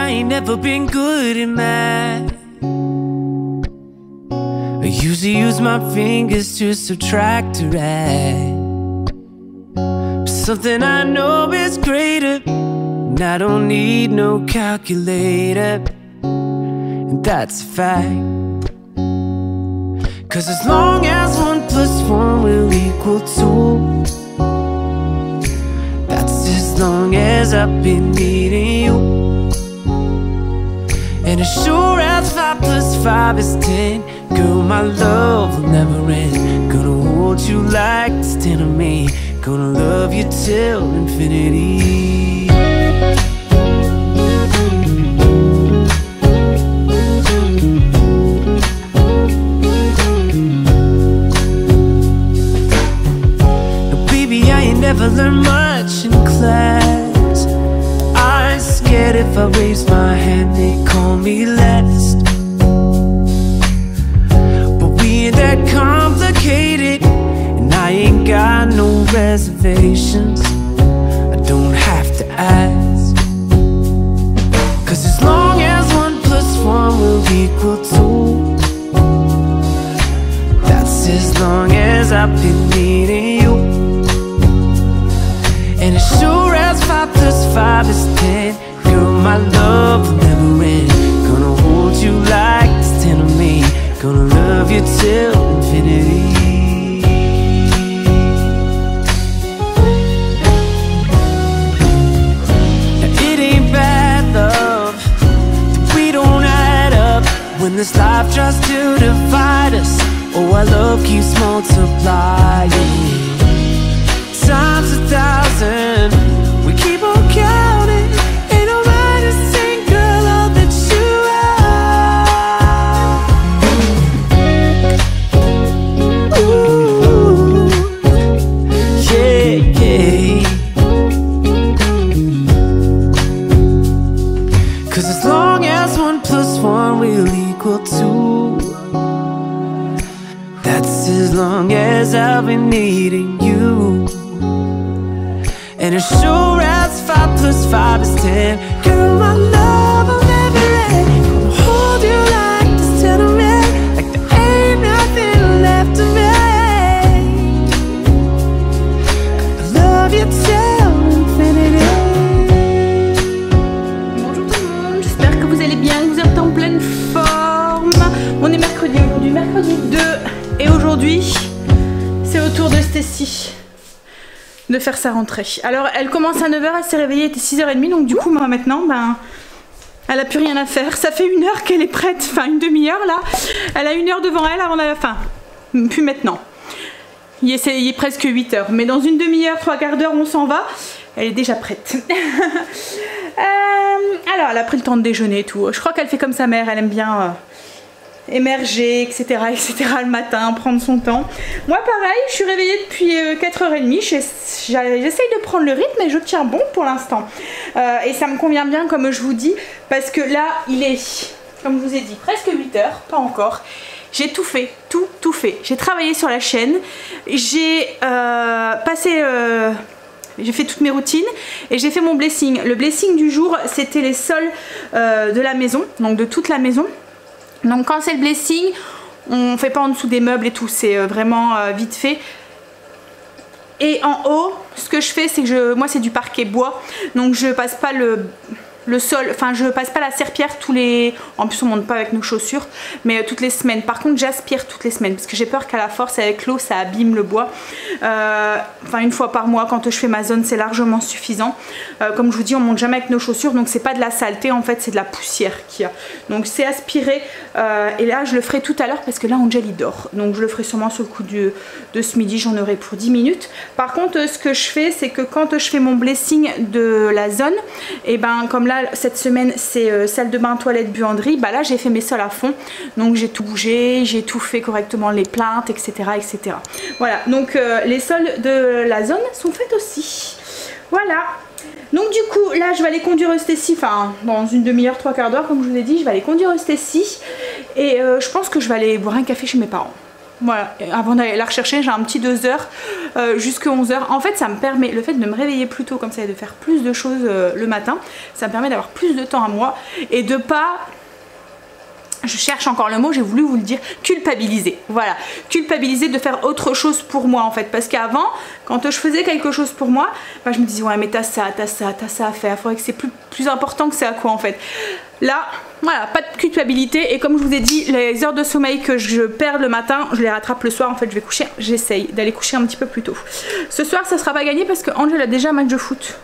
I ain't never been good at math. I usually use my fingers to subtract or add. But something I know is greater, and I don't need no calculator, and that's a fact. 'Cause as long as 1 + 1 will equal 2, that's as long as I've been needing you. And as sure as 5 + 5 is 10, girl, my love will never end. Gonna hold you like it's 10 of me, gonna love you till infinity. Never learned much in class. I'm scared if I raise my hand they call me last. But we ain't that complicated, and I ain't got no reservations. I don't have to ask. 'Cause as long as 1 + 1 will equal 2, that's as long as I've been needing you. And as sure as 5 + 5 is 10, girl, my love will never end. Gonna hold you like it's 10 of me, gonna love you till infinity. Now it ain't bad, love, that we don't add up when this life tries to divide us. Oh, our love keeps multiplying times 1,000, we keep on counting. Ain't nobody single all that you are. Ooh, yeah, yeah. 'Cause as long as 1 + 1 will equal 2, that's as long as I've been needing you. And as sure as 5 + 5 is 10, girl, my love will never end. Gonna hold you like this 10 of me, like there ain't nothing left of me. I love you till infinity. Bonjour tout le monde, j'espère que vous allez bien, que vous êtes en pleine forme. On est mercredi aujourd'hui, mercredi 2, et aujourd'hui, c'est au tour de Stacy de faire sa rentrée. Alors elle commence à 9 h, elle s'est réveillée, il était 6 h 30, donc du coup moi maintenant elle a plus rien à faire. Ça fait 1 heure qu'elle est prête, enfin une demi-heure là. Elle a 1 heure devant elle avant la fin. Puis maintenant. Il est presque 8 h, mais dans une demi-heure, 3/4 d'heure on s'en va. Elle est déjà prête. Alors elle a pris le temps de déjeuner et tout. Je crois qu'elle fait comme sa mère, elle aime bien émerger, etc., etc. le matin, prendre son temps. Moi pareil, je suis réveillée depuis 4 h 30, j'essaye de prendre le rythme et je tiens bon pour l'instant. Et ça me convient bien comme je vous dis, parce que là il est, comme je vous ai dit, presque 8 h, pas encore. J'ai tout fait, tout fait. J'ai travaillé sur la chaîne, j'ai j'ai fait toutes mes routines et j'ai fait mon blessing. Le blessing du jour, c'était les sols de la maison, donc de toute la maison. Donc quand c'est le blessing, on fait pas en dessous des meubles et tout, c'est vraiment vite fait. Et en haut, ce que je fais, c'est que moi c'est du parquet bois, donc je passe pas le sol, enfin je passe pas la serpillière tous les, en plus on monte pas avec nos chaussures, mais toutes les semaines. Par contre j'aspire toutes les semaines parce que j'ai peur qu'à la force avec l'eau ça abîme le bois. Enfin 1 fois par mois quand je fais ma zone c'est largement suffisant. Comme je vous dis on monte jamais avec nos chaussures, donc c'est pas de la saleté en fait, c'est de la poussière qu'il y a. Donc c'est aspiré et là je le ferai tout à l'heure parce que là Angel il dort, donc je le ferai sûrement sur le coup de ce midi, j'en aurai pour 10 minutes. Par contre ce que je fais c'est que quand je fais mon blessing de la zone, et ben comme là cette semaine c'est salle de bain, toilette, buanderie, bah là j'ai fait mes sols à fond, donc j'ai tout bougé, j'ai tout fait correctement, les plaintes, etc., etc. Voilà, donc les sols de la zone sont faites aussi. Voilà, donc du coup là je vais aller conduire Stacy, enfin dans une demi-heure, 3/4 d'heure comme je vous ai dit, je vais aller conduire Stacy et je pense que je vais aller boire un café chez mes parents. Voilà, avant d'aller la rechercher, j'ai un petit 2 heures jusqu'à 11h. En fait ça me permet, le fait de me réveiller plus tôt comme ça et de faire plus de choses le matin, ça me permet d'avoir plus de temps à moi et de pas... Je cherche encore le mot, j'ai voulu vous le dire, culpabiliser. Voilà, culpabiliser de faire autre chose pour moi en fait. Parce qu'avant, quand je faisais quelque chose pour moi, bah, je me disais ouais mais t'as ça à faire. Faudrait que c'est plus important que ça quoi en fait. Là, voilà, pas de culpabilité. Et comme je vous ai dit, les heures de sommeil que je perds le matin, je les rattrape le soir. En fait, je vais coucher, j'essaye d'aller coucher un petit peu plus tôt. Ce soir, ça sera pas gagné parce que Angel a déjà un match de foot.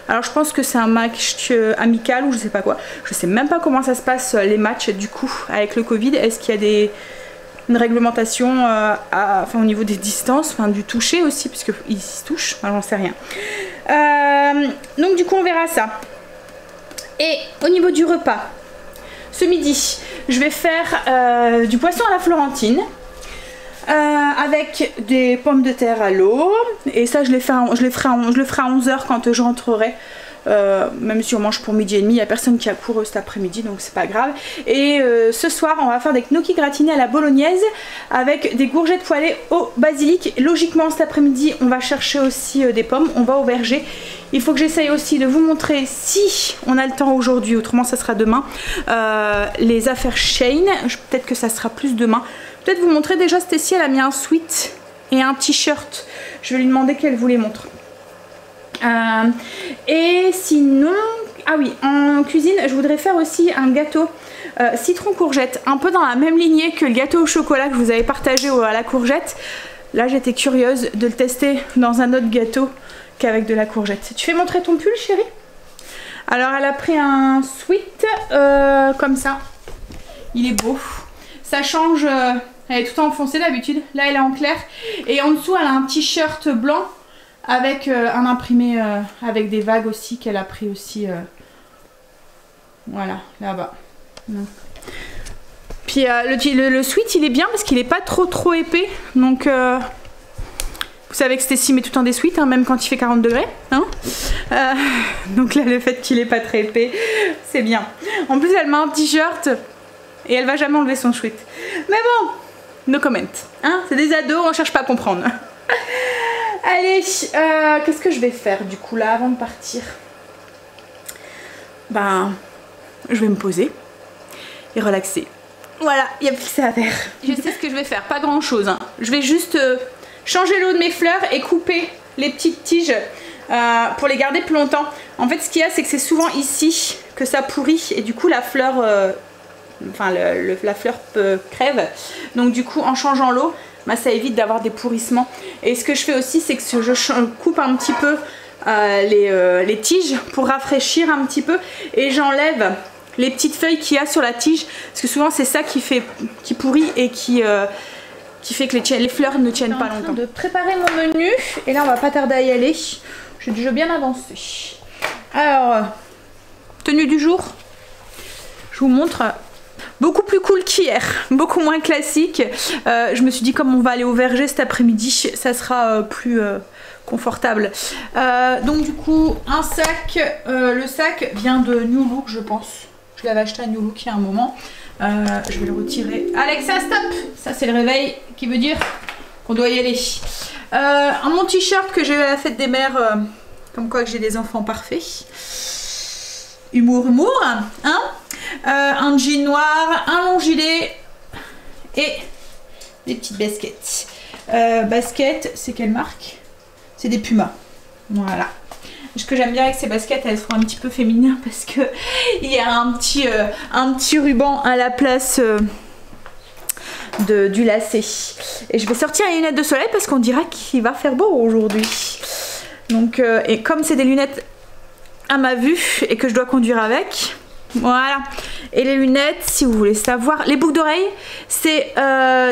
Alors je pense que c'est un match amical ou je sais pas quoi. Je sais même pas comment ça se passe les matchs du coup avec le Covid. Est-ce qu'il y a une réglementation enfin, au niveau des distances, enfin, du toucher aussi puisqu'ils se touchent, enfin, j'en sais rien. Donc du coup on verra ça. Et au niveau du repas, ce midi je vais faire du poisson à la Florentine. Avec des pommes de terre à l'eau et ça je le ferai à 11h quand je rentrerai, même si on mange pour midi et demi, il n'y a personne qui a cours cet après-midi donc c'est pas grave. Et ce soir on va faire des gnocchis gratinés à la bolognaise avec des courgettes poêlées au basilic. Logiquement cet après-midi on va chercher aussi des pommes, on va au verger. Il faut que j'essaye aussi de vous montrer, si on a le temps aujourd'hui, autrement ça sera demain, les affaires Shein. Peut-être que ça sera plus demain. Peut-être vous montrer déjà, Stécie elle a mis un sweat et un t-shirt. Je vais lui demander qu'elle vous les montre. Et sinon, ah oui, en cuisine, je voudrais faire aussi un gâteau citron courgette, un peu dans la même lignée que le gâteau au chocolat que je vous avais partagé à la courgette. Là, j'étais curieuse de le tester dans un autre gâteau qu'avec de la courgette. Tu fais montrer ton pull, chérie? Alors, elle a pris un sweat comme ça. Il est beau. Ça change, elle est tout enfoncée d'habitude, là elle est en clair. Et en dessous elle a un t-shirt blanc avec un imprimé avec des vagues aussi qu'elle a pris aussi. Voilà, là-bas. Puis le sweat il est bien parce qu'il est pas trop épais. Donc vous savez que Stécie met tout le temps des sweats, hein, même quand il fait 40 degrés. Hein donc là le fait qu'il est pas très épais, c'est bien. En plus elle met un t-shirt. Et elle va jamais enlever son sweat. Mais bon, no comment. Hein, c'est des ados, on cherche pas à comprendre. Allez, qu'est-ce que je vais faire du coup là avant de partir? Ben, je vais me poser et relaxer. Voilà, il n'y a plus que ça à faire. Je sais ce que je vais faire, pas grand chose. Hein. Je vais juste changer l'eau de mes fleurs et couper les petites tiges pour les garder plus longtemps. En fait, ce qu'il y a, c'est que c'est souvent ici que ça pourrit et du coup la fleur... Enfin la fleur crève, donc du coup en changeant l'eau bah, ça évite d'avoir des pourrissements. Et ce que je fais aussi c'est que je coupe un petit peu les tiges pour rafraîchir un petit peu et j'enlève les petites feuilles qu'il y a sur la tige parce que souvent c'est ça qui pourrit et qui fait que les fleurs ne tiennent pas longtemps. Je suis en train de préparer mon menu et là on va pas tarder à y aller. J'ai déjà bien avancé. Alors tenue du jour, je vous montre. Beaucoup plus cool qu'hier, beaucoup moins classique. Je me suis dit comme on va aller au verger cet après-midi, ça sera plus confortable. Donc du coup, un sac, le sac vient de New Look je pense. Je l'avais acheté à New Look il y a un moment. Je vais le retirer. Alexa, stop! Ça c'est le réveil qui veut dire qu'on doit y aller. Mon t-shirt que j'ai eu à la fête des mères, comme quoi que j'ai des enfants parfaits. Humour, hein? Un jean noir, un long gilet et des petites baskets. Baskets, c'est quelle marque? C'est des Puma. Voilà. Ce que j'aime bien avec ces baskets, elles sont un petit peu féminines parce que il y a un petit ruban à la place du lacet. Et je vais sortir les lunettes de soleil parce qu'on dira qu'il va faire beau aujourd'hui. Donc, et comme c'est des lunettes à ma vue et que je dois conduire avec, voilà. Et les lunettes, si vous voulez savoir, les boucles d'oreilles, c'est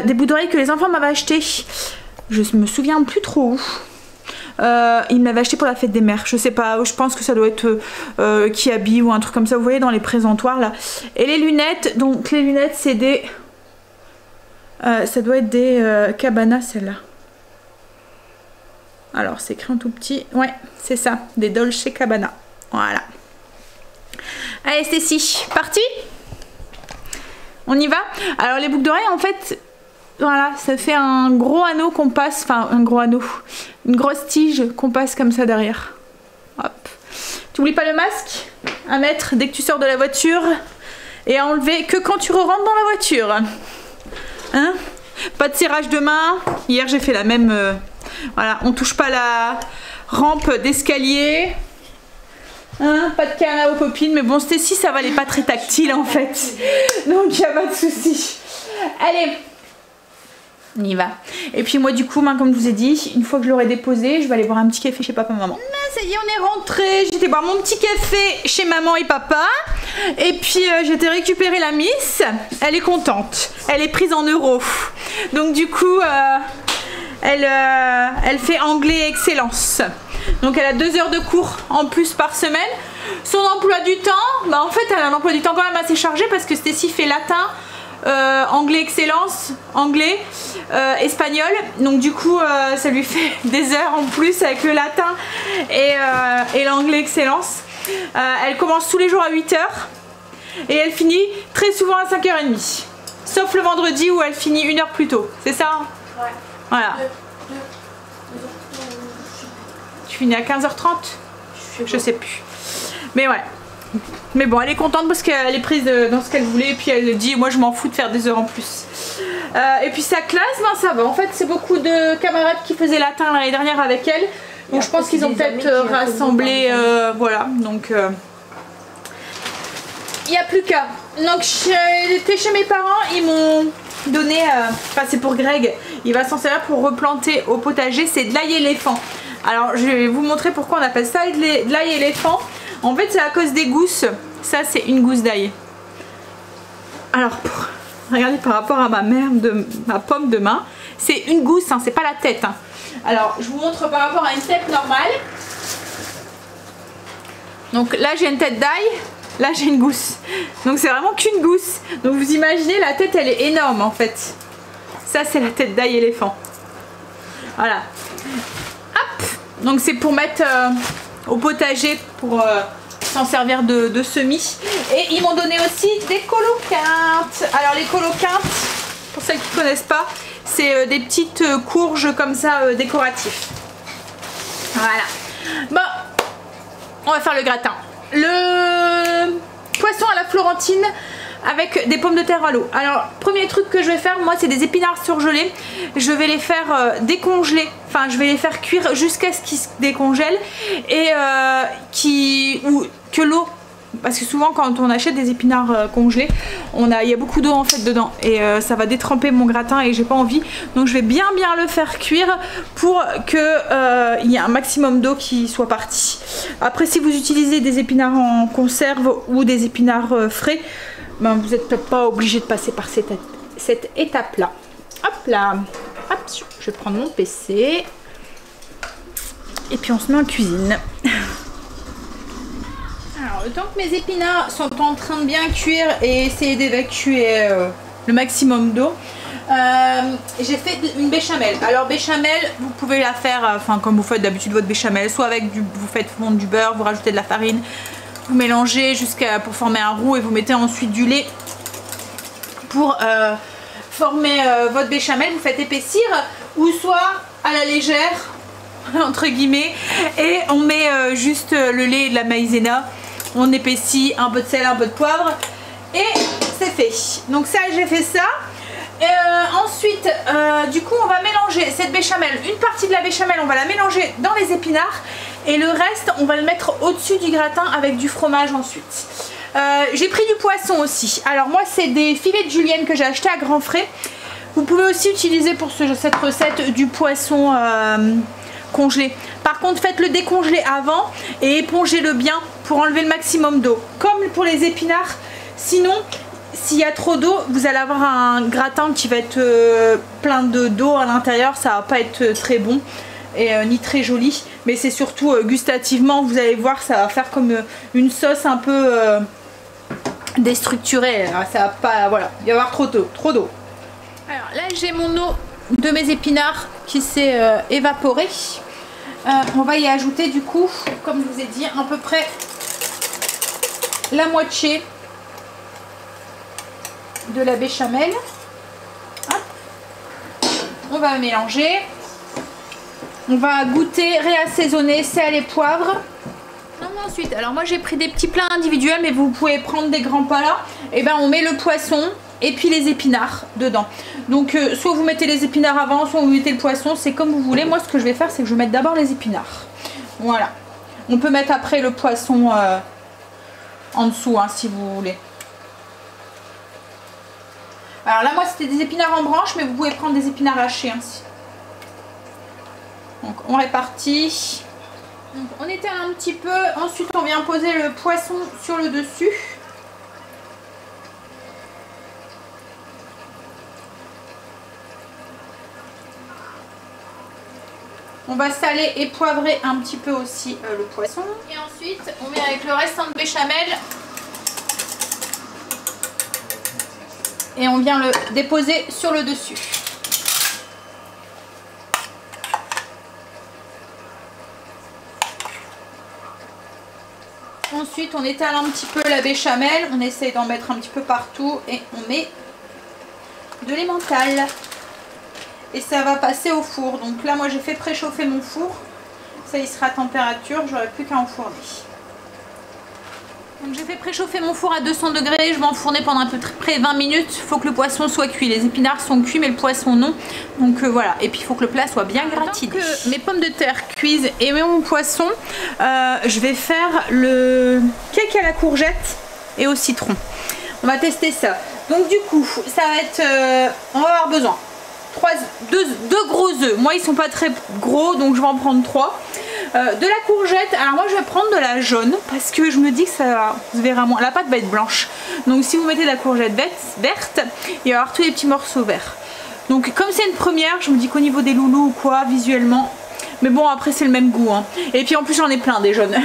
des boucles d'oreilles que les enfants m'avaient acheté. Je me souviens plus trop où. Ils m'avaient acheté pour la fête des mères. Je sais pas, je pense que ça doit être Kiabi ou un truc comme ça. Vous voyez dans les présentoirs là. Et les lunettes, donc les lunettes, c'est des, ça doit être des Cabana celle-là. Alors c'est écrit en tout petit. Ouais, c'est ça, des Dolce Cabana. Voilà. Allez Stécie, parti? On y va? Alors les boucles d'oreilles en fait, voilà, ça fait un gros anneau qu'on passe, enfin un gros anneau, une grosse tige qu'on passe comme ça derrière. Hop. Tu n'oublies pas le masque à mettre dès que tu sors de la voiture et à enlever que quand tu rentres dans la voiture. Hein? Pas de serrage de main. Hier j'ai fait la même. Voilà, on touche pas la rampe d'escalier. Hein? Pas de câlin aux copines. Mais bon, Stécie, ça va, elle est pas très tactile en fait. Donc il n'y a pas de souci. Allez, on y va. Et puis moi du coup, comme je vous ai dit, une fois que je l'aurai déposé, je vais aller boire un petit café chez papa et maman. Ça y est, on est rentré. J'étais boire mon petit café chez maman et papa. Et puis j'étais récupérer la Miss. Elle est contente. Elle est prise en euros. Donc du coup, elle fait anglais excellence. Donc elle a 2 heures de cours en plus par semaine. Son emploi du temps, en fait elle a un emploi du temps quand même assez chargé parce que Stécie fait latin, anglais excellence, anglais, espagnol. Donc du coup ça lui fait des heures en plus avec le latin et l'anglais excellence. Elle commence tous les jours à 8 h et elle finit très souvent à 5 h 30. Sauf le vendredi où elle finit 1 heure plus tôt. C'est ça? Ouais. Voilà. Tu finis à 15 h 30? Je sais plus. Mais ouais. Mais bon, elle est contente parce qu'elle est prise dans ce qu'elle voulait. Et puis elle dit, moi je m'en fous de faire des heures en plus. Et puis sa classe, ben ça va. En fait, c'est beaucoup de camarades qui faisaient latin l'année dernière avec elle. Donc je pense qu'ils ont peut-être rassemblé. Voilà. Donc il n'y a plus qu'à. Donc j'étais chez mes parents. Ils m'ont donné. Enfin, c'est pour Greg. Il va s'en servir pour replanter au potager. C'est de l'ail éléphant. Alors je vais vous montrer pourquoi on appelle ça de l'ail éléphant. En fait c'est à cause des gousses. Ça c'est une gousse d'ail. Alors regardez par rapport à ma pomme de main. C'est une gousse, hein, c'est pas la tête. Hein. Alors je vous montre par rapport à une tête normale. Donc là j'ai une tête d'ail. Là j'ai une gousse. Donc c'est vraiment qu'une gousse. Donc vous imaginez la tête elle est énorme en fait. Ça c'est la tête d'ail éléphant. Voilà. Donc c'est pour mettre au potager pour s'en servir de semis. Et ils m'ont donné aussi des coloquintes. Alors les coloquintes, pour celles qui ne connaissent pas, c'est des petites courges comme ça décoratives. Voilà. Bon, on va faire le gratin. Le poisson à la Florentine avec des pommes de terre à l'eau. Alors premier truc que je vais faire moi c'est des épinards surgelés. Je vais les faire décongeler, enfin je vais les faire cuire jusqu'à ce qu'ils se décongèlent et que l'eau, parce que souvent quand on achète des épinards congelés il y a beaucoup d'eau en fait dedans et ça va détremper mon gratin et j'ai pas envie, donc je vais bien le faire cuire pour que il y ait un maximum d'eau qui soit partie. Après si vous utilisez des épinards en conserve ou des épinards frais, ben, vous n'êtes peut-être pas obligé de passer par cette étape là. Hop là, hop, je vais prendre mon PC et puis on se met en cuisine. Alors le temps que mes épinards sont en train de bien cuire et essayer d'évacuer le maximum d'eau, j'ai fait une béchamel. Alors béchamel, vous pouvez la faire comme vous faites d'habitude votre béchamel, soit avec vous faites fondre du beurre, vous rajoutez de la farine, vous mélangez pour former un roux et vous mettez ensuite du lait pour former votre béchamel. Vous faites épaissir ou soit à la légère entre guillemets et on met juste le lait et de la maïzena, on épaissit, un peu de sel, un peu de poivre et c'est fait. Donc ça j'ai fait ça. Ensuite du coup on va mélanger cette béchamel, une partie de la béchamel on va la mélanger dans les épinards et le reste on va le mettre au dessus du gratin avec du fromage ensuite. J'ai pris du poisson aussi. Alors moi c'est des filets de julienne que j'ai acheté à grands frais. Vous pouvez aussi utiliser pour cette recette du poisson congelé. Par contre faites-le décongeler avant et épongez-le bien pour enlever le maximum d'eau. Comme pour les épinards, sinon s'il y a trop d'eau, vous allez avoir un gratin qui va être plein d'eau à l'intérieur, ça va pas être très bon et ni très joli, mais c'est surtout gustativement, vous allez voir, ça va faire comme une sauce un peu déstructurée. Ça va pas, voilà, il va y avoir trop d'eau. Alors là j'ai mon eau de mes épinards qui s'est évaporée. On va y ajouter du coup, comme je vous ai dit, à peu près la moitié de la béchamel. Hop. On va mélanger. On va goûter, réassaisonner sel et poivre. Ensuite, alors moi j'ai pris des petits plats individuels, mais vous pouvez prendre des grands plats. Et ben on met le poisson et puis les épinards dedans. Donc soit vous mettez les épinards avant, soit vous mettez le poisson, c'est comme vous voulez. Moi ce que je vais faire, c'est que je vais mettre d'abord les épinards. Voilà. On peut mettre après le poisson en dessous, hein, si vous voulez. Alors là moi c'était des épinards en branche, mais vous pouvez prendre des épinards hachés ainsi. Donc on répartit. Donc, on étale un petit peu, ensuite on vient poser le poisson sur le dessus. On va saler et poivrer un petit peu aussi le poisson. Et ensuite on vient avec le restant de béchamel. Et on vient le déposer sur le dessus. Ensuite, on étale un petit peu la béchamel. On essaye d'en mettre un petit peu partout. Et on met de l'emmental. Et ça va passer au four. Donc là, moi, j'ai fait préchauffer mon four. Ça, il sera à température. J'aurai plus qu'à enfourner. Donc j'ai fait préchauffer mon four à 200 degrés. Je vais enfourner pendant à peu près 20 minutes. Il faut que le poisson soit cuit. Les épinards sont cuits, mais le poisson non. Donc voilà. Et puis il faut que le plat soit bien gratiné. Donc mes pommes de terre cuisent et mon poisson, je vais faire le cake à la courgette et au citron. On va tester ça. Donc du coup, ça va être... on va avoir besoin deux gros œufs. Moi ils sont pas très gros, donc je vais en prendre 3. De la courgette, alors moi je vais prendre de la jaune parce que je me dis que ça se verra moins. La pâte va être blanche, donc si vous mettez de la courgette verte, il va y avoir tous les petits morceaux verts. Donc comme c'est une première, je me dis qu'au niveau des loulous ou quoi, visuellement, mais bon après c'est le même goût, hein. Et puis en plus j'en ai plein des jaunes.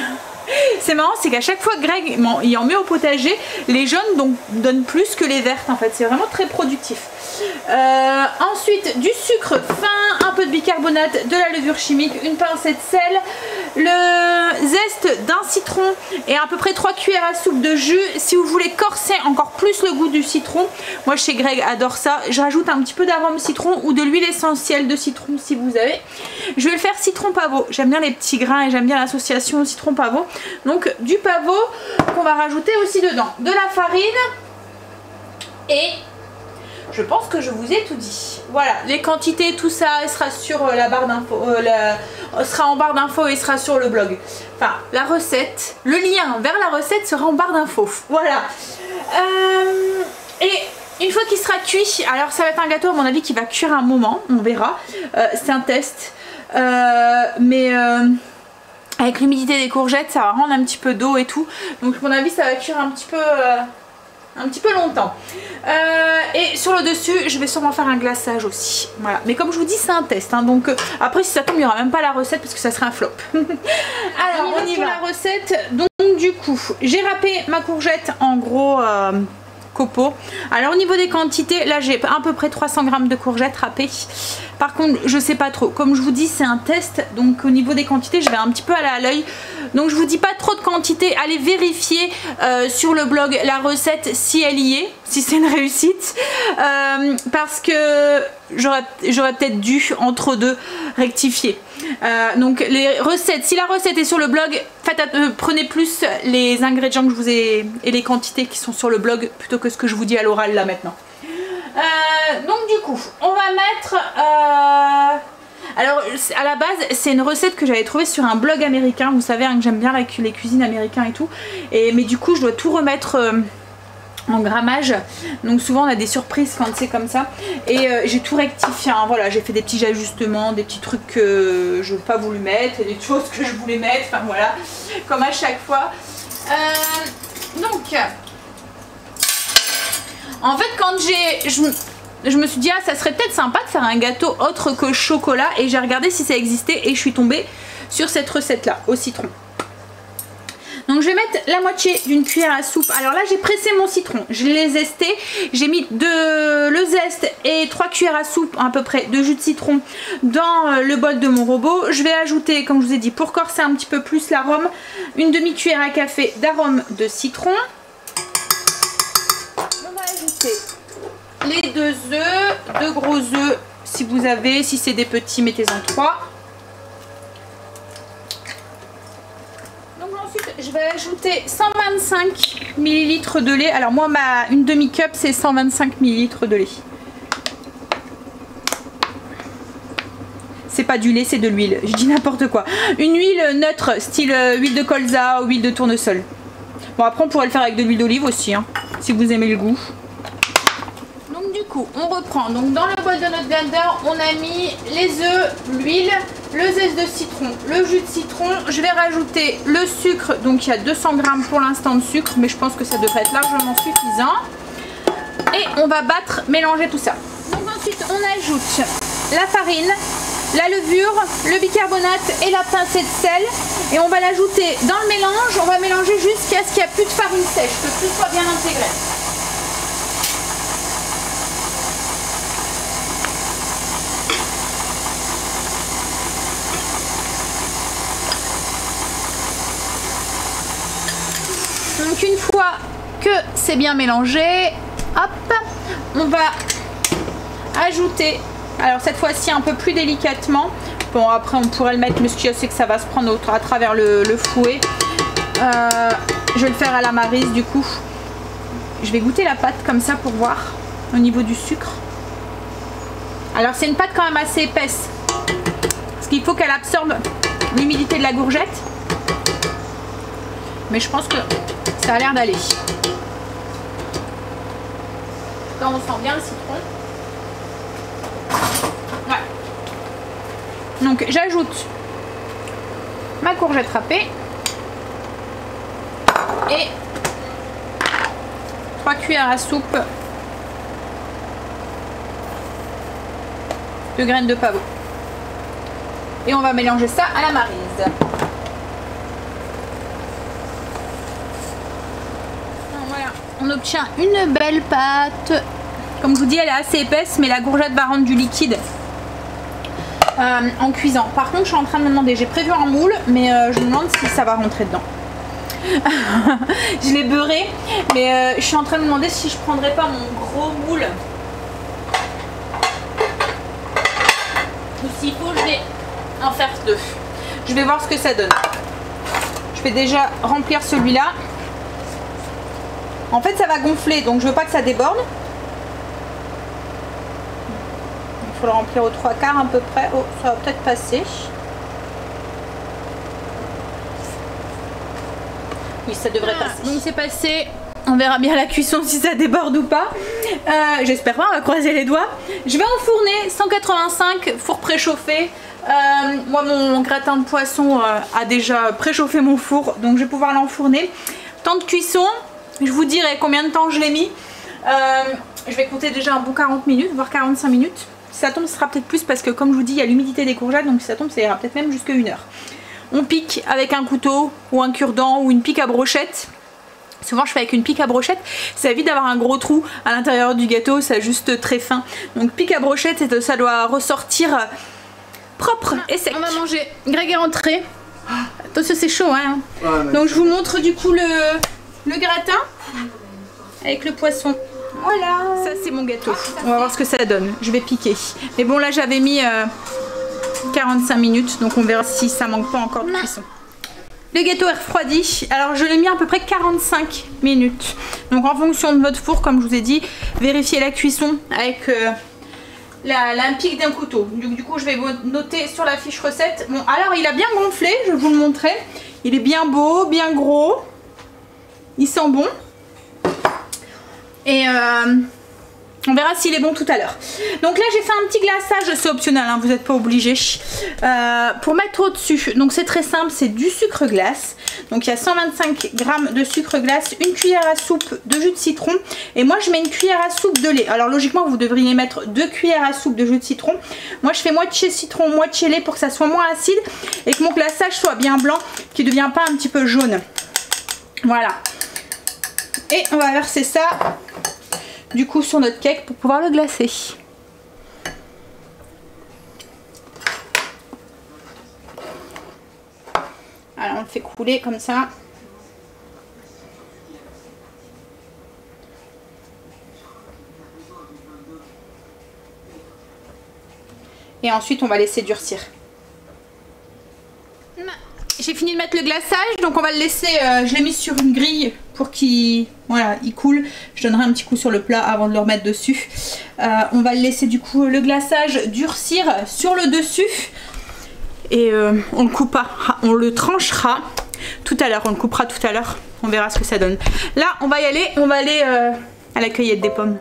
C'est marrant, c'est qu'à chaque fois que Greg il en met au potager, les jaunes donc donnent plus que les vertes en fait, c'est vraiment très productif. Ensuite du sucre fin, un peu de bicarbonate, de la levure chimique, une pincée de sel, le zeste d'un citron et à peu près 3 cuillères à soupe de jus. Si vous voulez corser encore plus le goût du citron, moi chez Greg adore ça, je rajoute un petit peu d'arôme citron ou de l'huile essentielle de citron si vous avez. Je vais le faire citron pavot, j'aime bien les petits grains et j'aime bien l'association au citron pavot. Donc du pavot qu'on va rajouter aussi dedans, de la farine et je pense que je vous ai tout dit. Voilà, les quantités, tout ça sera sur la barre d'infos, sera en barre d'infos et sera sur le blog. Enfin, la recette, le lien vers la recette sera en barre d'infos. Voilà. Et une fois qu'il sera cuit, alors ça va être un gâteau à mon avis qui va cuire un moment, on verra. C'est un test. Avec l'humidité des courgettes, ça va rendre un petit peu d'eau et tout. Donc à mon avis, ça va cuire un petit peu longtemps. Et sur le dessus, je vais sûrement faire un glaçage aussi. Voilà. Mais comme je vous dis, c'est un test. Hein, donc après, si ça tombe, il n'y aura même pas la recette parce que ça serait un flop. Alors, on y va. La recette. Donc du coup, j'ai râpé ma courgette en gros copeaux. Alors au niveau des quantités, là j'ai à peu près 300 g de courgettes râpées. Par contre, je sais pas trop. Comme je vous dis, c'est un test. Donc au niveau des quantités, je vais un petit peu aller à l'œil. Donc je vous dis pas trop de quantité. Allez vérifier sur le blog la recette si elle y est, si c'est une réussite. Parce que j'aurais peut-être dû entre deux rectifier. Donc les recettes, si la recette est sur le blog, prenez plus les ingrédients que je vous ai et les quantités qui sont sur le blog plutôt que ce que je vous dis à l'oral là maintenant. Donc du coup on va mettre alors à la base c'est une recette que j'avais trouvée sur un blog américain. Vous savez hein, que j'aime bien les cuisines américaines et tout, mais du coup je dois tout remettre en grammage, donc souvent on a des surprises quand c'est comme ça et j'ai tout rectifié, hein. Voilà, j'ai fait des petits ajustements, des petits trucs que je n'ai pas voulu mettre et des choses que je voulais mettre, enfin voilà, comme à chaque fois. Donc en fait quand je me suis dit ah ça serait peut-être sympa de faire un gâteau autre que chocolat et j'ai regardé si ça existait et je suis tombée sur cette recette là au citron. Donc je vais mettre la moitié d'une cuillère à soupe. Alors là j'ai pressé mon citron, je l'ai zesté, j'ai mis le zeste et 3 cuillères à soupe à peu près de jus de citron dans le bol de mon robot. Je vais ajouter, comme je vous ai dit, pour corser un petit peu plus l'arôme, une demi-cuillère à café d'arôme de citron. On va ajouter les 2 œufs, 2 gros œufs si vous avez, si c'est des petits mettez-en 3. ensuite, je vais ajouter 125 ml de lait. Alors moi, une demi-cup, c'est 125 ml de lait. C'est pas du lait, c'est de l'huile. Je dis n'importe quoi. Une huile neutre, style huile de colza ou huile de tournesol. Bon, après, on pourrait le faire avec de l'huile d'olive aussi, hein, si vous aimez le goût. Donc du coup, on reprend. Donc dans le bol de notre blender, on a mis les œufs, l'huile, le zeste de citron, le jus de citron. Je vais rajouter le sucre. Donc il y a 200 g pour l'instant de sucre, mais je pense que ça devrait être largement suffisant. Et on va battre, mélanger tout ça. Donc ensuite, on ajoute la farine, la levure, le bicarbonate et la pincée de sel. Et on va l'ajouter dans le mélange. On va mélanger jusqu'à ce qu'il n'y ait plus de farine sèche, que tout soit bien intégré. Donc une fois que c'est bien mélangé, hop, on va ajouter, alors cette fois-ci un peu plus délicatement. Bon, après on pourrait le mettre, mais ce que je sais que ça va se prendre à travers le fouet. Je vais le faire à la maryse du coup. Je vais goûter la pâte comme ça pour voir au niveau du sucre. Alors c'est une pâte quand même assez épaisse, parce qu'il faut qu'elle absorbe l'humidité de la courgette. Mais je pense que ça a l'air d'aller. Quand on sent bien le citron. Ouais. Donc j'ajoute ma courgette râpée et 3 cuillères à soupe de graines de pavot. Et on va mélanger ça à la maryse. Voilà, on obtient une belle pâte. Comme je vous dis, elle est assez épaisse, mais la courgette va rendre du liquide en cuisant. Par contre, je suis en train de me demander, j'ai prévu un moule, mais je me demande si ça va rentrer dedans. Je l'ai beurré, mais je suis en train de me demander si je prendrais pas mon gros moule. Ou s'il faut, je vais en faire 2. Je vais voir ce que ça donne. Je vais déjà remplir celui-là. En fait, ça va gonfler, donc je veux pas que ça déborde. Il faut le remplir aux 3/4 à peu près. Oh, ça va peut-être passer. Oui, ça devrait passer. Donc c'est passé. On verra bien la cuisson si ça déborde ou pas. J'espère pas, on va croiser les doigts. Je vais enfourner 185, four préchauffé. Moi, mon gratin de poisson a déjà préchauffé mon four, donc je vais pouvoir l'enfourner. Temps de cuisson, je vous dirai combien de temps je l'ai mis. Je vais compter déjà un bon 40 minutes, voire 45 minutes. Si ça tombe, ce sera peut-être plus parce que comme je vous dis, il y a l'humidité des courgettes, donc si ça tombe, ça ira peut-être même jusqu'à 1 heure. On pique avec un couteau ou un cure-dent ou une pique à brochette. Souvent je fais avec une pique à brochette, ça évite d'avoir un gros trou à l'intérieur du gâteau, c'est juste très fin. Donc pique à brochette, ça doit ressortir propre et sec. On va manger. Greg est rentré. Attention, c'est chaud, hein. Ouais, donc je vous montre du coup le gratin avec le poisson. Voilà, ça c'est mon gâteau. On va voir ce que ça donne. Je vais piquer. Mais bon, là j'avais mis 45 minutes, donc on verra si ça manque pas encore de cuisson. Le gâteau est refroidi, alors je l'ai mis à peu près 45 minutes. Donc en fonction de votre four, comme je vous ai dit, vérifiez la cuisson avec la pique d'un couteau. Du coup je vais vous noter sur la fiche recette. Bon, alors il a bien gonflé, je vais vous le montrer. Il est bien beau, bien gros. Il sent bon. Et on verra s'il est bon tout à l'heure. Donc là j'ai fait un petit glaçage, c'est optionnel, hein, vous n'êtes pas obligé. Pour mettre au dessus, donc c'est très simple, c'est du sucre glace. Donc il y a 125 g de sucre glace, une cuillère à soupe de jus de citron. Et moi je mets une cuillère à soupe de lait. Alors logiquement vous devriez mettre 2 cuillères à soupe de jus de citron. Moi je fais moitié citron, moitié lait pour que ça soit moins acide. Et que mon glaçage soit bien blanc, qu'il ne devienne pas un petit peu jaune. Voilà. Et on va verser ça du coup sur notre cake pour pouvoir le glacer. Alors on le fait couler comme ça. Et ensuite on va laisser durcir. j'ai fini de mettre le glaçage, donc on va le laisser, je l'ai mis sur une grille pour qu'il voilà, il coule. Je donnerai un petit coup sur le plat avant de le remettre dessus. On va le laisser du coup le glaçage durcir sur le dessus et on le coupera, on le tranchera tout à l'heure, on le coupera tout à l'heure, on verra ce que ça donne. Là on va y aller, on va aller à la cueillette des pommes.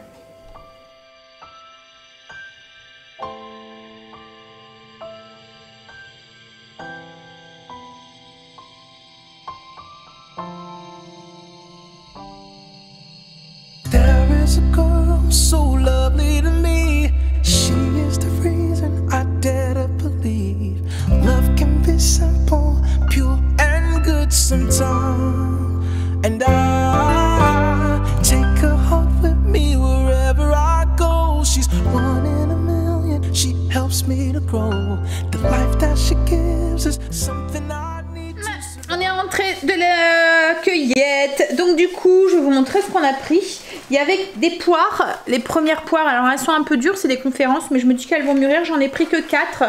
There's a girl so lovely to me. She is the reason I dare to believe love can be simple, pure and good sometimes. And I take her heart with me wherever I go. She's one in a million, she helps me to grow. The life that she gives is something I need to survive. On est rentré de la cueillette, donc du coup je vais vous montrer ce qu'on a pris. Il y avait des poires, les premières poires, alors elles sont un peu dures, c'est des conférences, mais je me dis qu'elles vont mûrir, j'en ai pris que 4,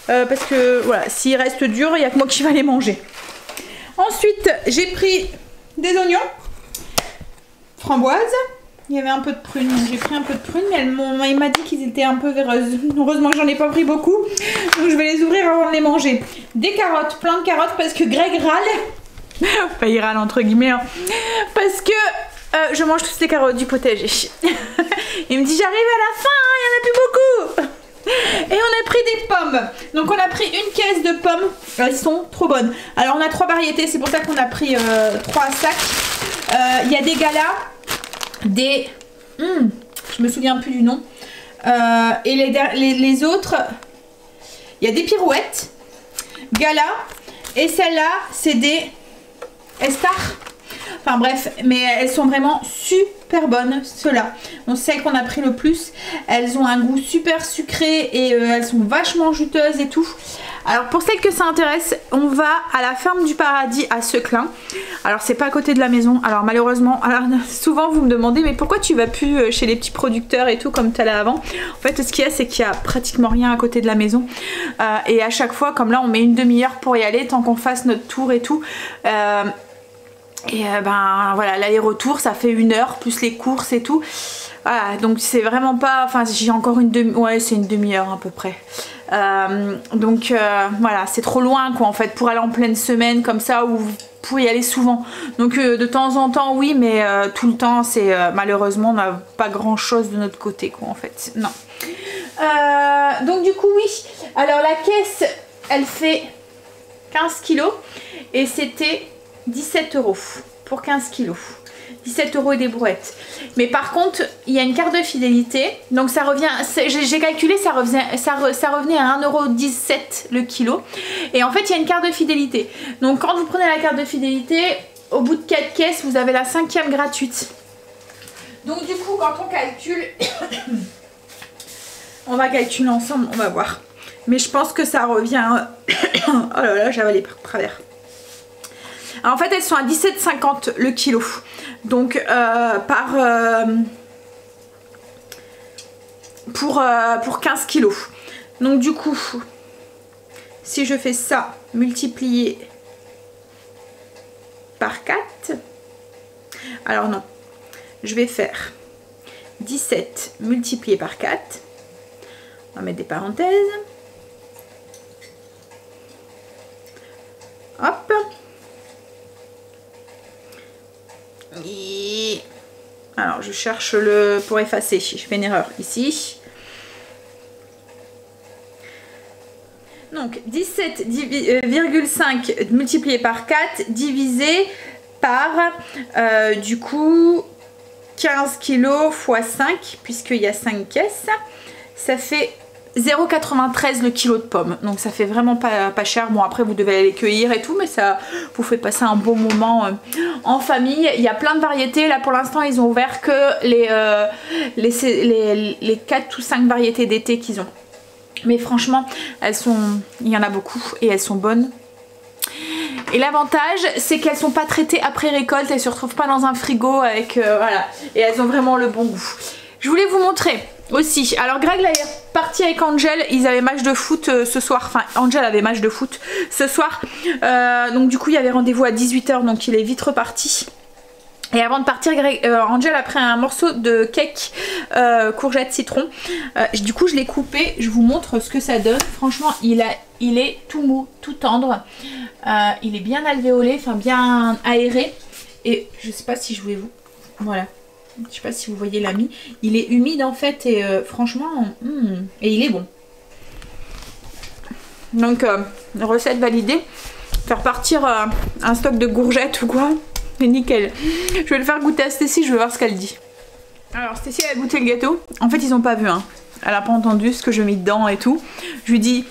parce que voilà, s'ils restent durs, il n'y a que moi qui va les manger. Ensuite, j'ai pris des oignons, framboises, il y avait un peu de prunes, j'ai pris un peu de prunes, mais il m'a dit qu'ils étaient un peu véreuses. Heureusement que j'en ai pas pris beaucoup, donc je vais les ouvrir avant de les manger. Des carottes, plein de carottes, parce que Greg râle, enfin il râle entre guillemets, hein, parce que je mange toutes les carottes du potager. Il me dit j'arrive à la fin, il n'y en a plus beaucoup. Et on a pris des pommes. Donc on a pris une caisse de pommes. Elles sont trop bonnes. Alors on a 3 variétés, c'est pour ça qu'on a pris 3 sacs. Il y a des galas, des... je me souviens plus du nom. Et les autres, il y a des pirouettes, gala. Et celle-là, c'est des Estar. Enfin bref, mais elles sont vraiment super bonnes, ceux-là. Donc celles qu'on a pris le plus, elles ont un goût super sucré et elles sont vachement juteuses et tout. Alors pour celles que ça intéresse, on va à la ferme du paradis à Seclin. Alors c'est pas à côté de la maison, alors malheureusement, alors souvent vous me demandez mais pourquoi tu vas plus chez les petits producteurs et tout comme tu allais avant. En fait ce qu'il y a c'est qu'il y a pratiquement rien à côté de la maison. Et à chaque fois, comme là on met une demi-heure pour y aller, tant qu'on fasse notre tour et tout. Et ben voilà, l'aller-retour ça fait 1 heure plus les courses et tout. Voilà, donc c'est vraiment pas, enfin j'ai encore une demi, ouais c'est une demi-heure à peu près. Donc voilà, c'est trop loin quoi en fait pour aller en pleine semaine comme ça où vous pouvez y aller souvent. Donc de temps en temps oui, mais tout le temps c'est malheureusement on n'a pas grand chose de notre côté quoi en fait. Non. Donc du coup oui, alors la caisse elle fait 15 kilos et c'était 17 € pour 15 kilos. 17 € et des brouettes. Mais par contre, il y a une carte de fidélité. Donc ça revient, j'ai calculé, ça revenait à 1,17 € le kilo. Et en fait, il y a une carte de fidélité. Donc quand vous prenez la carte de fidélité, au bout de 4 caisses, vous avez la 5e gratuite. Donc du coup, quand on calcule, on va calculer ensemble, on va voir. Mais je pense que ça revient... oh là là, j'avais les par travers. Alors en fait elles sont à 17,50 le kilo. Donc pour 15 kilos. Donc du coup si je fais ça multiplié par 4, alors non, je vais faire 17 multiplié par 4, on va mettre des parenthèses, hop. Et alors je cherche le pour effacer, je fais une erreur ici. Donc 17,5 multiplié par 4 divisé par du coup 15 kg x 5 puisqu'il y a 5 caisses, ça fait 0,93 le kilo de pommes, donc ça fait vraiment pas cher. Bon après vous devez aller les cueillir et tout, mais ça vous fait passer un bon moment en famille. Il y a plein de variétés, là pour l'instant ils ont ouvert que les 4 ou 5 variétés d'été qu'ils ont. Mais franchement il y en a beaucoup et elles sont bonnes. Et l'avantage c'est qu'elles sont pas traitées après récolte, elles se retrouvent pas dans un frigo avec voilà, et elles ont vraiment le bon goût. Je voulais vous montrer aussi, alors Greg là il est parti avec Angel, ils avaient match de foot ce soir, enfin Angel avait match de foot ce soir Donc du coup il y avait rendez-vous à 18 h, donc il est vite reparti. Et avant de partir, Angel a pris un morceau de cake courgette citron. Du coup je l'ai coupé, je vous montre ce que ça donne. Franchement il est tout mou, tout tendre. Il est bien alvéolé, enfin bien aéré. Et je sais pas si je vais vous... Voilà. Je sais pas si vous voyez l'ami. Il est humide en fait et franchement... et il est bon. Donc recette validée. Faire partir un stock de courgettes ou quoi. C'est nickel. Je vais le faire goûter à Stécie, je vais voir ce qu'elle dit. Alors Stécie elle a goûté le gâteau. En fait ils n'ont pas vu hein. Elle a pas entendu ce que je mets dedans et tout. Je lui dis...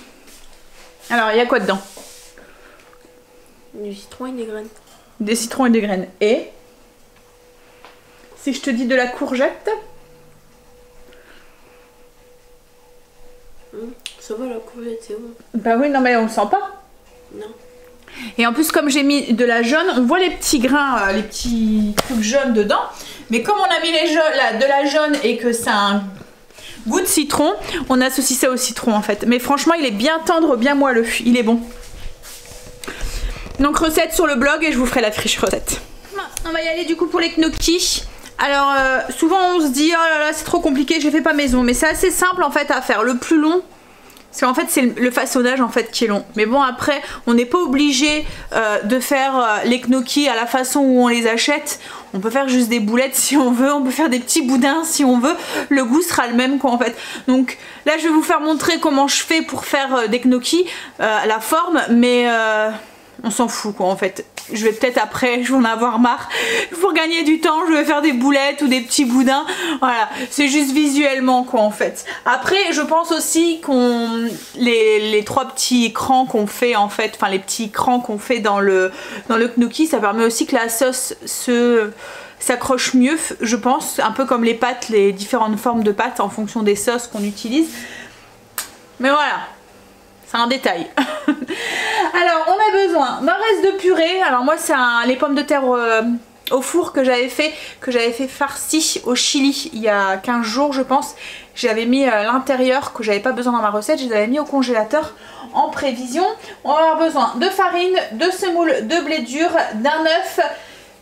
Alors il y a quoi dedans? Du citron et des graines. Des citrons et des graines. Et si je te dis de la courgette? Ça va la courgette, c'est bon. Bah oui non mais on le sent pas. Non. Et en plus comme j'ai mis de la jaune, on voit les petits grains, les petits trucs jaunes dedans. Mais comme on a mis de la jaune et que ça a un goût de citron, on associe ça au citron en fait. Mais franchement il est bien tendre, bien moelleux, il est bon. Donc recette sur le blog et je vous ferai la fiche recette. On va y aller du coup pour les gnocchis. Alors souvent on se dit oh là là c'est trop compliqué, je les fais pas maison. Mais c'est assez simple en fait à faire. Le plus long... Parce qu'en fait c'est le façonnage en fait qui est long. Mais bon après on n'est pas obligé de faire les gnocchis à la façon où on les achète. On peut faire juste des boulettes si on veut. On peut faire des petits boudins si on veut. Le goût sera le même quoi en fait. Donc là je vais vous faire montrer comment je fais pour faire des gnocchis. La forme mais on s'en fout quoi en fait. Je vais peut-être après, je vais en avoir marre. Pour gagner du temps, je vais faire des boulettes ou des petits boudins. Voilà, c'est juste visuellement quoi en fait. Après, je pense aussi qu'on les trois petits crans qu'on fait en fait, enfin les petits crans qu'on fait dans le gnocchi, ça permet aussi que la sauce s'accroche mieux, je pense, un peu comme les pâtes, les différentes formes de pâtes en fonction des sauces qu'on utilise. Mais voilà. C'est un détail. Alors on a besoin d'un reste de purée. Alors moi c'est les pommes de terre au four que j'avais fait farci au Chili il y a 15 jours je pense. J'avais mis l'intérieur que j'avais pas besoin dans ma recette, je les avais mis au congélateur en prévision. On va avoir besoin de farine, de semoule, de blé dur, d'un œuf,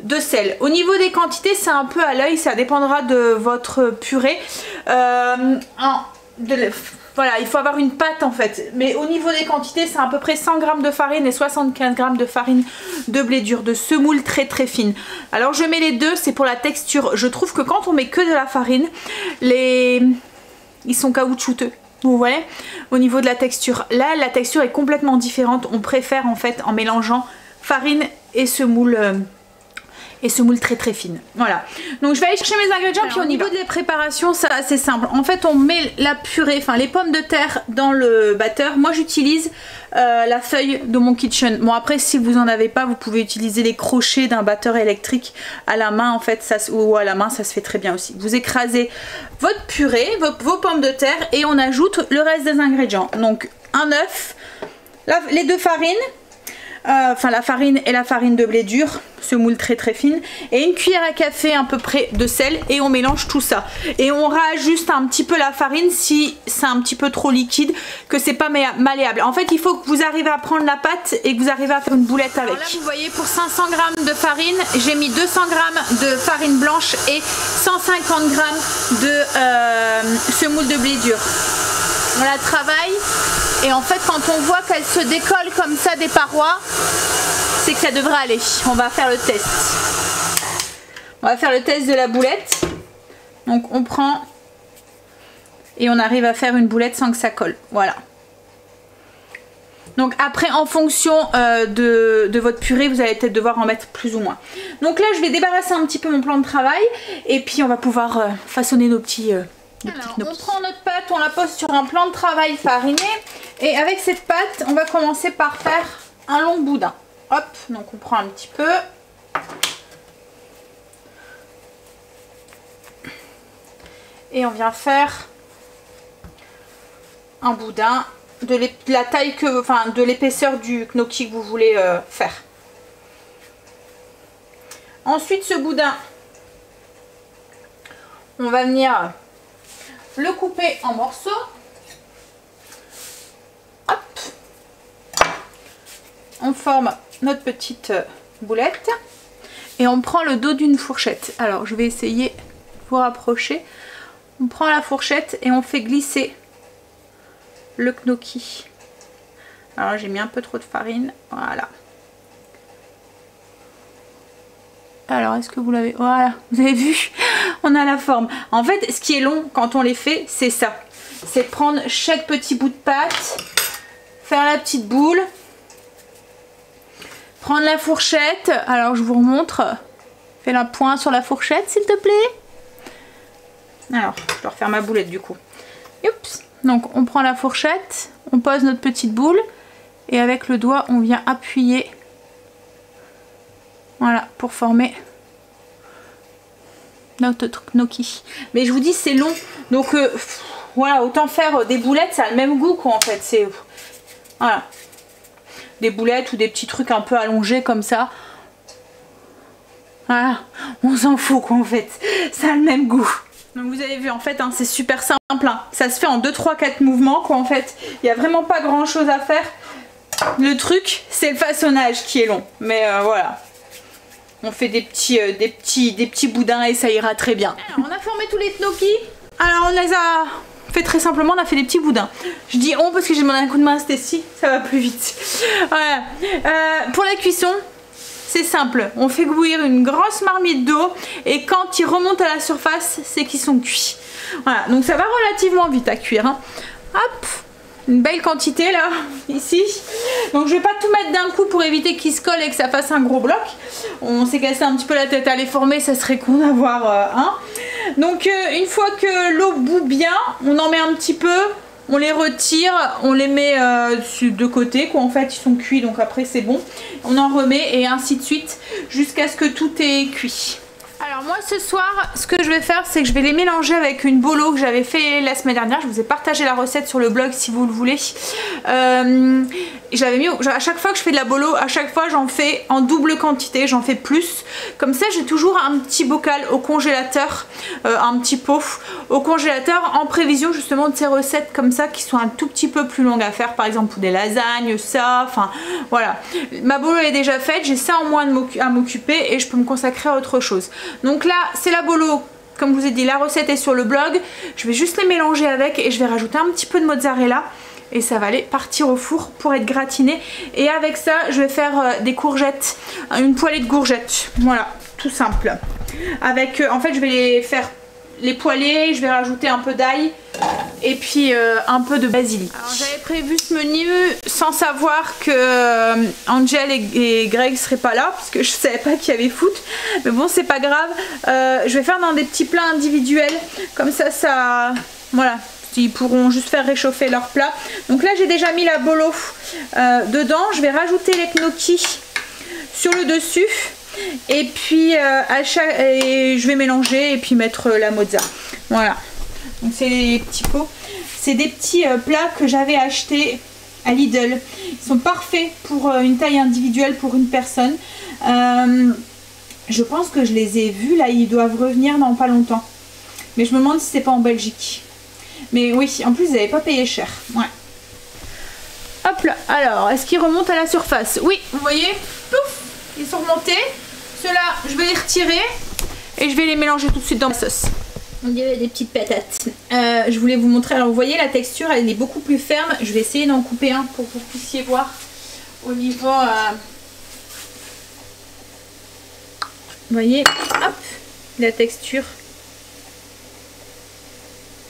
de sel. Au niveau des quantités c'est un peu à l'œil, ça dépendra de votre purée. Voilà, il faut avoir une pâte en fait. Mais au niveau des quantités, c'est à peu près 100 g de farine et 75 g de farine de blé dur, de semoule très très fine. Alors je mets les deux, c'est pour la texture. Je trouve que quand on met que de la farine, ils sont caoutchouteux. Vous voyez, au niveau de la texture. Là, la texture est complètement différente. On préfère en fait en mélangeant farine et semoule. Très très fine. Voilà. Donc je vais aller chercher mes ingrédients. Alors, puis au niveau de la préparation, c'est assez simple. En fait, on met la purée, enfin les pommes de terre dans le batteur. Moi, j'utilise la feuille de mon kitchen. Bon après, si vous en avez pas, vous pouvez utiliser les crochets d'un batteur électrique à la main. En fait, ou à la main, ça se fait très bien aussi. Vous écrasez votre purée, vos pommes de terre, et on ajoute le reste des ingrédients. Donc un œuf, les deux farines. Enfin la farine et la farine de blé dur, semoule très très fine, et une cuillère à café à peu près de sel, et on mélange tout ça et on réajuste un petit peu la farine si c'est un petit peu trop liquide, que c'est pas malléable. En fait il faut que vous arrivez à prendre la pâte et que vous arrivez à faire une boulette avec. Alors là vous voyez, pour 500 g de farine j'ai mis 200 g de farine blanche et 150 g de semoule de blé dur. On la travaille et en fait quand on voit qu'elle se décolle comme ça des parois, c'est que ça devrait aller. On va faire le test. On va faire le test de la boulette. Donc on prend et on arrive à faire une boulette sans que ça colle. Voilà. Donc après en fonction de votre purée, vous allez peut-être devoir en mettre plus ou moins. Donc là je vais débarrasser un petit peu mon plan de travail et puis on va pouvoir façonner nos petits... Alors, on prend notre pâte, on la pose sur un plan de travail fariné et avec cette pâte, on va commencer par faire un long boudin. Hop, donc on prend un petit peu. Et on vient faire un boudin de la taille que, enfin, de l'épaisseur du gnocchi que vous voulez faire. Ensuite, ce boudin, on va venir le couper en morceaux. Hop. on forme notre petite boulette et on prend le dos d'une fourchette. Alors je vais essayer de vous rapprocher. On prend la fourchette et on fait glisser le gnocchi. Alors j'ai mis un peu trop de farine, voilà. Alors est-ce que vous l'avez, voilà, vous avez vu, on a la forme. En fait ce qui est long quand on les fait, c'est ça. C'est prendre chaque petit bout de pâte, faire la petite boule, prendre la fourchette. Alors je vous remontre, fais la pointe sur la fourchette s'il te plaît. Alors je dois refaire ma boulette du coup. Oups. Donc on prend la fourchette, on pose notre petite boule et avec le doigt on vient appuyer, voilà, pour former notre gnocchi. Mais je vous dis c'est long, donc voilà, autant faire des boulettes, ça a le même goût quoi en fait. C'est voilà, des boulettes ou des petits trucs un peu allongés comme ça. Voilà, on s'en fout quoi en fait, ça a le même goût. Donc vous avez vu en fait hein, c'est super simple, hein. Ça se fait en 2, 3, 4 mouvements quoi en fait. Il n'y a vraiment pas grand chose à faire. Le truc c'est le façonnage qui est long. Mais voilà. On fait des petits boudins et ça ira très bien. Alors, on a formé tous les gnocchis. Alors on les a fait très simplement, on a fait des petits boudins. Je dis on parce que j'ai demandé un coup de main à Stécie, ça va plus vite. Voilà. Pour la cuisson, c'est simple, on fait bouillir une grosse marmite d'eau et quand ils remontent à la surface, c'est qu'ils sont cuits. Voilà, donc ça va relativement vite à cuire. Hein. Hop, une belle quantité là, ici. Donc je vais pas tout mettre d'un coup pour éviter qu'ils se collent et que ça fasse un gros bloc. On s'est cassé un petit peu la tête à les former, ça serait con d'avoir un. Donc une fois que l'eau bout bien, on en met un petit peu. On les retire, on les met de côté quoi, en fait ils sont cuits donc après c'est bon. On en remet et ainsi de suite jusqu'à ce que tout est cuit. Alors moi ce soir ce que je vais faire c'est que je vais les mélanger avec une bolo que j'avais fait la semaine dernière. Je vous ai partagé la recette sur le blog si vous le voulez. J'avais mis, à chaque fois que je fais de la bolo, à chaque fois j'en fais en double quantité, j'en fais plus. Comme ça j'ai toujours un petit bocal au congélateur, un petit pot au congélateur en prévision justement de ces recettes comme ça qui sont un tout petit peu plus longues à faire. Par exemple pour des lasagnes, ça, enfin voilà. Ma bolo est déjà faite, j'ai ça en moins à m'occuper et je peux me consacrer à autre chose. Donc là c'est la bolo. Comme je vous ai dit, la recette est sur le blog. Je vais juste les mélanger avec et je vais rajouter un petit peu de mozzarella. Et ça va aller partir au four pour être gratiné. Et avec ça, je vais faire des courgettes, une poêlée de courgettes. Voilà, tout simple. Avec, en fait, je vais les faire les poêler, je vais rajouter un peu d'ail et puis un peu de basilic. Alors j'avais prévu ce menu sans savoir que Angel et Greg seraient pas là parce que je savais pas qu'il y avait foot. Mais bon, c'est pas grave. Je vais faire dans des petits plats individuels. Comme ça, voilà. Ils pourront juste faire réchauffer leur plat. Donc là j'ai déjà mis la bolo dedans. Je vais rajouter les gnocchis sur le dessus. Et puis je vais mélanger et puis mettre la mozza. Voilà. Donc c'est les petits pots. C'est des petits plats que j'avais achetés à Lidl. Ils sont parfaits pour une taille individuelle pour une personne. Je pense que je les ai vus. Là ils doivent revenir dans pas longtemps. Mais je me demande si c'est pas en Belgique. Mais oui, en plus ils n'avaient pas payé cher. Ouais. Hop là, alors, est-ce qu'ils remontent à la surface? Oui, vous voyez, pouf, ils sont remontés. Ceux-là, je vais les retirer et je vais les mélanger tout de suite dans la sauce. On dirait des petites patates. Je voulais vous montrer, alors vous voyez la texture, elle est beaucoup plus ferme. Je vais essayer d'en couper un pour que vous puissiez voir au niveau... Vous voyez, hop, la texture.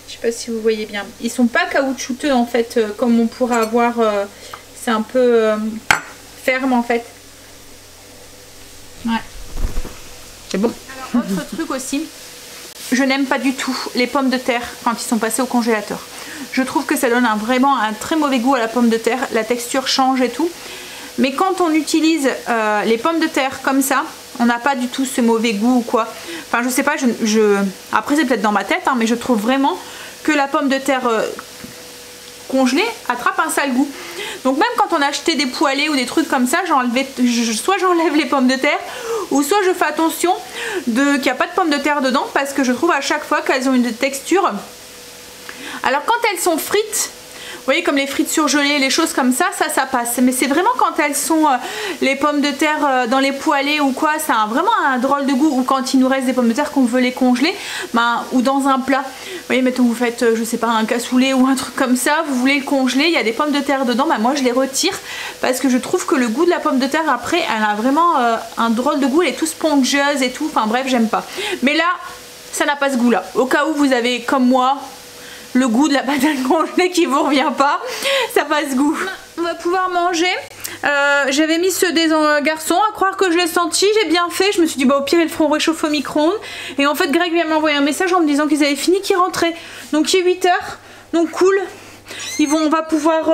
Je sais pas si vous voyez bien. Ils sont pas caoutchouteux en fait, comme on pourrait avoir. C'est un peu ferme en fait. Ouais. C'est bon. Alors autre truc aussi. Je n'aime pas du tout les pommes de terre quand ils sont passés au congélateur. Je trouve que ça donne vraiment un très mauvais goût à la pomme de terre. La texture change et tout. Mais quand on utilise les pommes de terre comme ça, on n'a pas du tout ce mauvais goût ou quoi. Enfin je sais pas, après c'est peut-être dans ma tête, hein, mais je trouve vraiment que la pomme de terre congelée attrape un sale goût. Donc même quand on achetait des poêlés ou des trucs comme ça, soit j'enlève les pommes de terre ou soit je fais attention qu'il n'y a pas de pommes de terre dedans parce que je trouve à chaque fois qu'elles ont une texture. Alors quand elles sont frites, voyez, comme les frites surgelées, les choses comme ça, ça passe. Mais c'est vraiment quand elles sont les pommes de terre dans les poêlés ou quoi, ça a vraiment un drôle de goût. Ou quand il nous reste des pommes de terre qu'on veut les congeler, ou dans un plat. Vous voyez, mettons vous faites, je sais pas, un cassoulet ou un truc comme ça, vous voulez le congeler, il y a des pommes de terre dedans, moi je les retire parce que je trouve que le goût de la pomme de terre après, elle a vraiment un drôle de goût, elle est tout spongieuse et tout, enfin bref, j'aime pas. Mais là, ça n'a pas ce goût là. Au cas où vous avez, comme moi, le goût de la patate congelée qui vous revient pas, ça passe goût. On va pouvoir manger. J'avais mis ceux des garçons, à croire que je l'ai senti, j'ai bien fait. Je me suis dit, bah au pire ils le feront réchauffer au micro-ondes. Et en fait Greg vient m'envoyer un message en me disant qu'ils avaient fini, qu'ils rentraient. Donc il est 8 h, donc cool. On va pouvoir...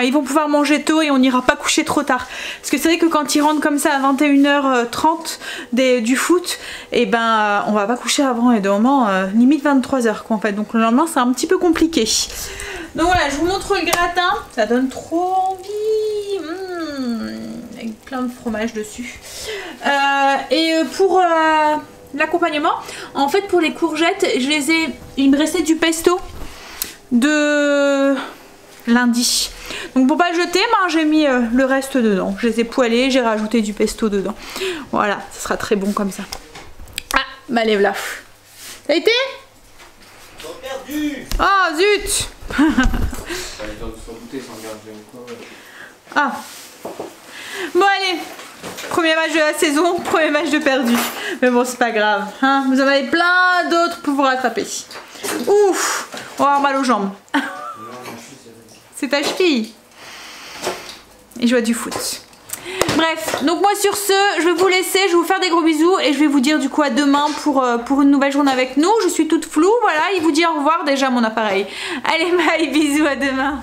ils vont pouvoir manger tôt et on n'ira pas coucher trop tard. Parce que c'est vrai que quand ils rentrent comme ça à 21h30 du foot, et on va pas coucher avant et de moment limite 23h quoi en fait. Donc le lendemain c'est un petit peu compliqué. Donc voilà, je vous montre le gratin. Ça donne trop envie. Avec plein de fromage dessus. Et pour l'accompagnement, en fait pour les courgettes, il me restait du pesto de lundi. Donc pour pas le jeter, j'ai mis le reste dedans. Je les ai poêlés, j'ai rajouté du pesto dedans. Voilà, ça sera très bon comme ça. Ah, lève là. Ça a été? Perdu. Ah zut. Ah. Bon allez, premier match de la saison, premier match de perdu. Mais bon c'est pas grave, hein. Vous en avez plein d'autres pour vous rattraper. Ouf, on va avoir mal aux jambes. C'est ta cheville. Et je vois du foot. Bref, donc moi sur ce, je vais vous laisser, je vais vous faire des gros bisous et je vais vous dire du coup à demain pour une nouvelle journée avec nous. Je suis toute floue, voilà, il vous dit au revoir déjà mon appareil. Allez bye, bisous, à demain.